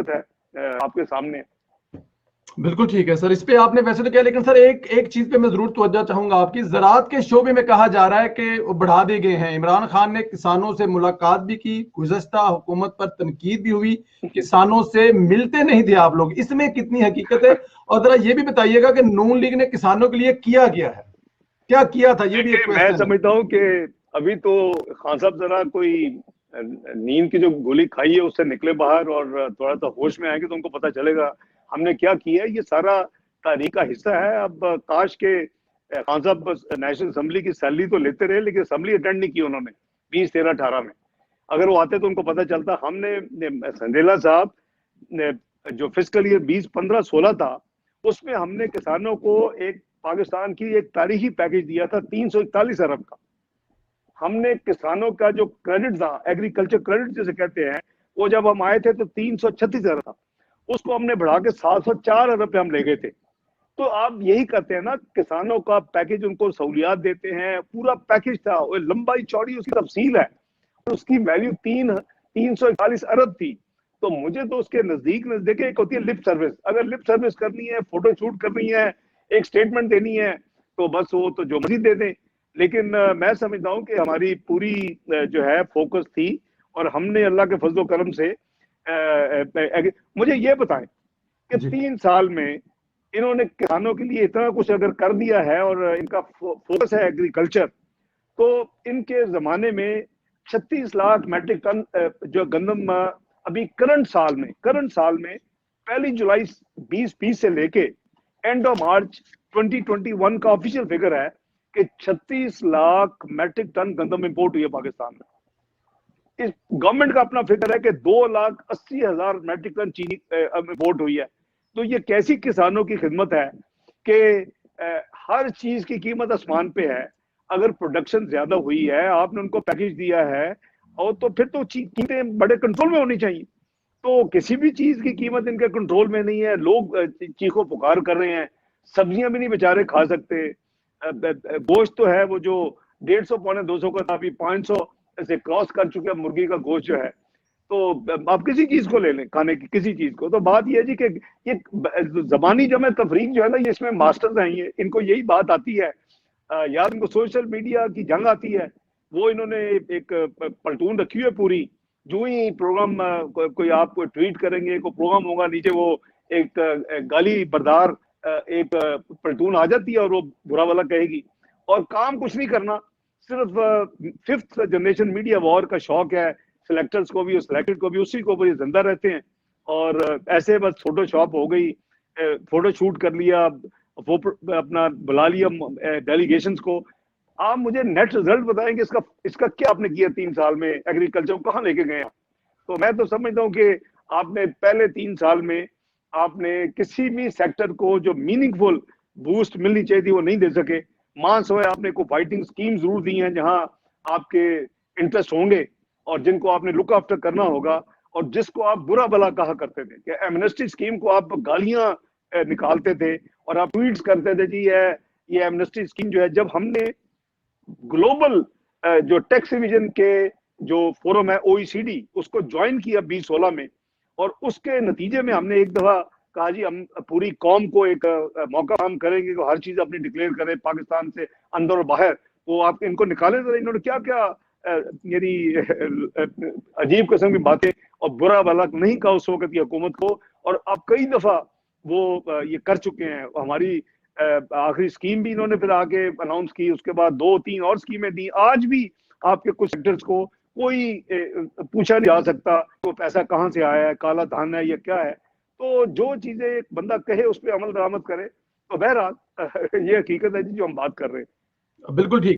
हकीकत है आपके सामने। बिल्कुल ठीक है सर, इस पे आपने वैसे तो क्या, लेकिन सर एक चीज पे मैं जरूर तवज्जो चाहूंगा आपकी। ज़राअत के शोबे में कहा जा रहा है कि वो बढ़ा दिए गए हैं। इमरान खान ने किसानों से मुलाकात भी की, गुज़श्ता हुकूमत पर तनकीद भी हुई, किसानों से मिलते नहीं थे आप लोग, इसमें कितनी हकीकत है? और जरा ये भी बताइएगा कि नून लीग ने किसानों के लिए किया गया है, क्या किया था, ये भी एक मैं क्वेश्चन है। समझता हूँ कि अभी तो खान साहब जरा कोई नींद की जो गोली खाई है उससे निकले बाहर और थोड़ा सा होश में आएंगे तो उनको पता चलेगा हमने क्या किया है। ये सारा तारीख का हिस्सा है। अब काश के खान साहब नेशनल असेंबली की सैलरी तो लेते रहे लेकिन असेंबली अटेंड नहीं की उन्होंने 20, 13, 18 में। अगर वो आते तो उनको पता चलता। हमने संदेला साहब ने जो फिस्कल ईयर 20, 15, 16 था उसमें हमने किसानों को एक पाकिस्तान की एक तारीखी पैकेज दिया था 341 अरब का। हमने किसानों का जो क्रेडिट था, एग्रीकल्चर क्रेडिट जिसे कहते हैं, वो जब हम आए थे तो 336 अरब था, उसको हमने बढ़ा के 704 अरब पे हम ले गए थे। तो आप यही करते हैं ना, किसानों का पैकेज, उनको सहूलियात देते हैं, पूरा पैकेज था, वो लंबाई चौड़ी उसकी तफसील है, उसकी वैल्यू 341 अरब थी। तो मुझे तो उसके नजदीक नजदीक एक होती है लिप सर्विस। अगर लिप सर्विस करनी है, फोटो शूट करनी है, एक स्टेटमेंट देनी है, तो बस वो तो जो मर्जी दे दें। लेकिन मैं समझता हूँ कि हमारी पूरी जो है फोकस थी और हमने अल्लाह के फजलो करम से मुझे ये बताएं कि जी 3 साल में इन्होंने किसानों के लिए इतना कुछ अगर कर दिया है और इनका फोकस है एग्रीकल्चर, तो इनके जमाने में 36 लाख मैट्रिक टन जो गंदम अभी करंट साल में 1 जुलाई 2020 से लेके एंड ऑफ मार्च 2021 का ऑफिशियल फिगर है कि 36 लाख मैट्रिक टन गंदम इंपोर्ट हुई है पाकिस्तान में। इस गवर्नमेंट का अपना फिगर है कि 2,80,000 मैट्रिक टन चीनी इंपोर्ट हुई है। तो ये कैसी किसानों की खिदमत है कि हर चीज की कीमत आसमान पे है। अगर प्रोडक्शन ज्यादा हुई है, आपने उनको पैकेज दिया है, और तो फिर तो कीमतें बड़े कंट्रोल में होनी चाहिए। तो किसी भी चीज की कीमत इनके कंट्रोल में नहीं है। लोग चीखो पुकार कर रहे हैं, सब्जियां भी नहीं बेचारे खा सकते। गोश्त तो है वो जो 150, पौने 200 का था, अभी 500 से क्रॉस कर चुके हैं मुर्गी का गोश्त जो है। तो आप किसी चीज को ले लें, खाने की किसी चीज को, तो बात यह है जी कि ये जबानी जमे तफरीक जो है ना, ये इसमें मास्टर्स हैं। ये इनको यही बात आती है यार, इनको सोशल मीडिया की जंग आती है। वो इन्होंने एक पलटून रखी है पूरी। जो ही प्रोग्राम कोई आप कोई ट्वीट करेंगे, कोई प्रोग्राम होगा, नीचे वो एक गाली बरदार एक पलटून आ जाती है और वो बुरा वाला कहेगी, और काम कुछ नहीं करना। सिर्फ 5th जनरेशन मीडिया वॉर का शौक है सिलेक्टर्स को भी और सिलेक्टेड को भी, उसी को ऊपर जिंदा रहते हैं। और ऐसे बस फोटोशॉप हो गई, फोटो शूट कर लिया, वो अपना बुला लिया डेलीगेशंस को। आप मुझे नेट रिजल्ट बताएंगे इसका, इसका क्या आपने किया 3 साल में, एग्रीकल्चर को कहाँ लेके गए? तो मैं तो समझता हूँ कि आपने पहले 3 साल में आपने किसी भी सेक्टर को जो मीनिंगफुल बूस्ट मिलनी चाहिए थी वो नहीं दे सके। सवाए आपने को फाइटिंग स्कीम जरूर दी हैं जहां आपके इंटरेस्ट होंगे और जिनको आपने लुक आफ्टर करना होगा, और जिसको आप बुरा भला कहा करते थे कि एमनेस्टी स्कीम को आप गालियां निकालते थे और आप ट्वीट्स करते थे जी ये एमनेस्टी स्कीम जो है। जब हमने ग्लोबल जो टैक्स रिवीजन के जो फोरम है ओईसीडी, उसको ज्वाइन किया 2016 में, और उसके नतीजे में हमने एक दफा कहा जी हम पूरी कौम को एक मौका हम करेंगे कि हर चीज अपनी डिक्लेयर करें पाकिस्तान से अंदर और बाहर। तो आप इनको निकाले तो इन्होंने क्या क्या यानी अजीब किस्म की बातें और बुरा भला नहीं कहा उस वक्त की हुकूमत को। और अब कई दफा वो ये कर चुके हैं। हमारी आखिरी स्कीम भी इन्होंने फिर आके अनाउंस की, उसके बाद 2-3 और स्कीमें दी। आज भी आपके कुछ सेक्टर्स को कोई पूछा नहीं जा सकता वो पैसा कहाँ से आया है, काला धन है या क्या है। तो जो चीजें एक बंदा कहे उस पर अमल दरामद करे। तो बहरहाल ये हकीकत है जी जो हम बात कर रहे हैं। बिल्कुल ठीक।